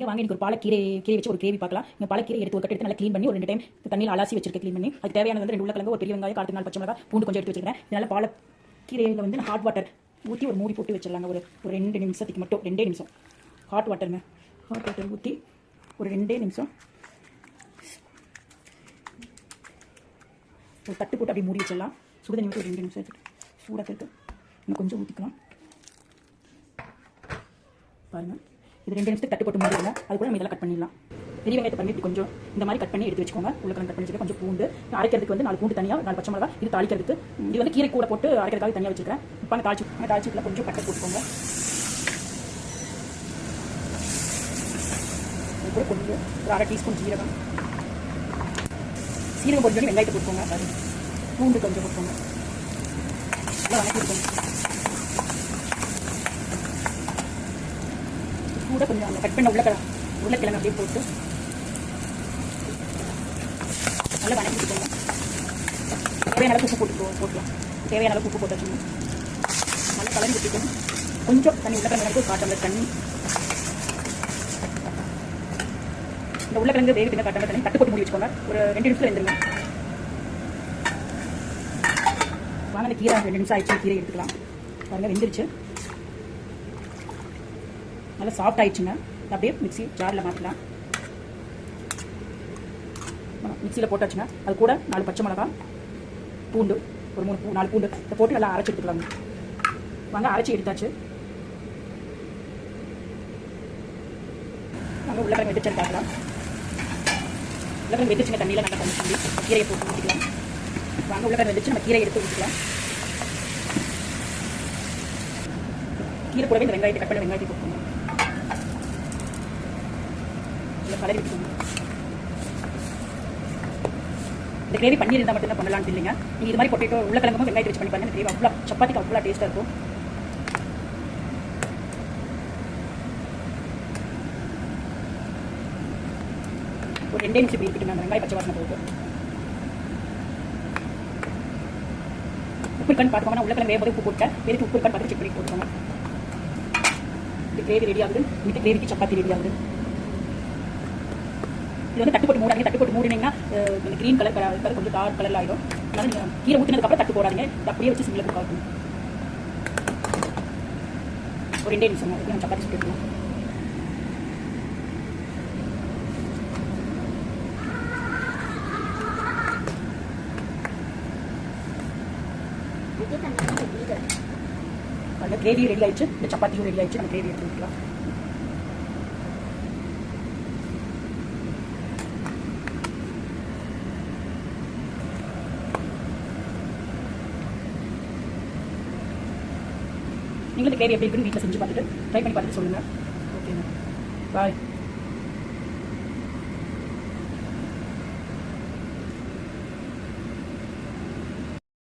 நீங்கள் வாங்க எனக்கு ஒரு பாலக்கீரை வச்சு ஒரு கிரேவி பார்க்கலாம். நீங்கள் பாலக்கீரை எடுத்து ஒரு கட்டு எடுத்து நல்லா க்ளீன் பண்ணி ஒரு 2 டைம் தண்ணியில் அலாசி வச்சிருக்கேன். க்ளீன் பண்ணி அதுக்கு தேவையானது வந்து 2 உருளைக்கிழங்கு, ஒரு பெரிய வெங்காயம், காரத்துக்கு 4 பச்சை மிளகாய், பூண்டு கொஞ்சம் எடுத்து வச்சிருக்கேன். இதனால் பாலக்கீரையில் வந்து ஹாட் வாட்டர் ஊற்றி ஒரு மூடி போட்டு வச்சிடலாங்க. ஒரு 2 நிமிஷத்துக்கு மட்டும் 2 நிமிஷம் ஹாட் வாட்டருங்க. ஹாட் வாட்டர் ஊற்றி ஒரு 2 நிமிஷம் ஒரு தட்டு போட்டு அப்படியே மூடி வச்சிடலாம். சுடுதண்ணி ஊற்றி ஒரு 2 நிமிஷம் எடுத்துட்டு சூடாக எடுத்து இன்னும் கொஞ்சம் ஊற்றிக்கலாம். பாருங்கள், இது 2 நிமிஷத்துக்கு தட்டு போட்டு மூடிடுங்க. அது கூட நம்ம இதெல்லாம் கட் பண்ணிடலாம். பெரிய வெங்காயத்தை பண்ணி கொஞ்சம் இந்த மாதிரி கட் பண்ணி எடுத்து வச்சுக்கோங்க. உருளைக்கிழங்கு கட் பண்ணி வச்சுருக்கேன். கொஞ்சம் பூண்டு அரைக்கிறதுக்கு வந்து 4 பூண்டு தனியாக, 4 பச்சை மிளகாய். இது தாளிக்கிறதுக்கு இது வந்து கீரை கூட போட்டு அரைக்கிறதுக்காக தனியாக வச்சுருக்கேன். இப்போ தாளிச்சுக்குள்ள கொஞ்சம் பட்டை போட்டுக்கோங்க. அது கூட கொஞ்சம் ஒரு 1/2 டீஸ்பூன் சீரகம் பொறிஞ்சோடனே வெங்காயத்தை போட்டுக்கோங்க. அது பூண்டு கொஞ்சம் போட்டுக்கோங்க. நல்லா வணக்கிடுக்கோங்க. கூட கொஞ்சம் அந்த கட் பண்ண உருளைக்கிழங்கு அப்படியே போட்டு நல்லா வணக்கிட்டுக்கோங்க. தேவையான அளவுக்கு உப்பு போட்டுக்கலாம். தேவையான அளவுக்கு உப்பு போட்டு வச்சுக்கணும். நல்லா கலரி விட்டுக்கணும். கொஞ்சம் தண்ணி உருளைக்கிழங்கு 1 டம்ளர் தண்ணி. இந்த உருளைக்கிழங்கு வேகட்டுங்க. 1 டம்ளர் தண்ணி தட்டு போட்டு மூடி வச்சுக்கோங்க. ஒரு 2 நிமிஷத்தில் வெந்துருங்க. வாங்க, அந்த கீரை 2 நிமிஷம் ஆயிடுச்சு. கீரை எடுத்துக்கலாம். பாருங்கள், வெந்துருச்சு. நல்லா சாஃப்ட் ஆயிடுச்சுங்க. அப்படியே மிக்ஸி ஜாரில் மாற்றலாம். மிக்சியில் போட்டாச்சுங்க. அது கூட 4 பச்சை மிளகாய், பூண்டு ஒரு 4 பூண்டு இதை போட்டு நல்லா அரைச்சி எடுத்துக்கலாங்க. வாங்க, அரைச்சி எடுத்தாச்சு. நாங்கள் உருளைக்கிழங்கு வெடிச்சு பார்க்கலாம். உருளைக்கிழங்கு வெடிச்சுங்க. தண்ணியில் நல்லா தண்ணி சொல்லி கீரையை போட்டு ஊற்றிக்கலாம். வாங்க, உருளைக்கிழங்கு வெடிச்சு நம்ம கீரை எடுத்து ஊற்றிக்கலாம். கீரை கூடவே இந்த வெங்காயத்தை கட் பண்ண வெங்காயத்தை போட்டுக்கோங்க. கலரி விட்டுக்கோங்க. இந்த கிரேவி பன்னீர் இருந்தால் மட்டும்தான் பண்ணலான்னு இல்லைங்க. நீங்கள் இது மாதிரி பொட்டேட்டோ உருளைக்கிழங்கும் வெங்காயத்தை வச்சு பண்ணி பாருங்க. இந்த கிரேவி அவ்வளோ சப்பாத்திக்கு அவ்வளோ டேஸ்ட்டாக இருக்கும். ஒரு 2 நிமிஷம் இப்படி இருக்கட்டும். வெங்காயம் பச்சை வாசனை போட்டு உப்பு இருக்கான்னு பார்த்துக்கோங்க. உருளைக்கிழங்கு வேக போது உப்பு போட்டேன். எதுக்கு உப்பு இருக்கான்னு பார்த்து செக் பண்ணி போட்டுக்கோங்க. இந்த கிரேவி ரெடி ஆகுது. இந்த கிரேவிக்கு சப்பாத்தி ரெடி ஆகுது. இது வந்து தட்டு போட்டு மூடாதீங்க. தட்டு போட்டு மூடினீங்கன்னா இந்த க்ரீன் கலர் கொஞ்சம் டார்க் கலரில் ஆகிடும். அதனால் நீங்கள் கீரை ஊற்றினதுக்கப்புறம் தட்டு போடாதீங்க. இது அப்படியே வச்சு சிம்மில் குக் ஆகும். ஒரு 2 நிமிஷம் நம்ம சப்பாத்தி சுட்டுக்கலாம். அந்த கிரேவியும் ரெடி ஆயிடுச்சு. இந்த சப்பாத்தியும் ரெடி ஆயிடுச்சு. நம்ம கிரேவி எடுத்து ஊற்றிக்கலாம். நீங்களும் இந்த கிரேவி எப்படி இருக்குன்னு வீட்டில் செஞ்சு பார்த்துட்டு ட்ரை பண்ணி பார்த்துட்டு சொல்லுங்கள். ஓகேங்க, பாய்.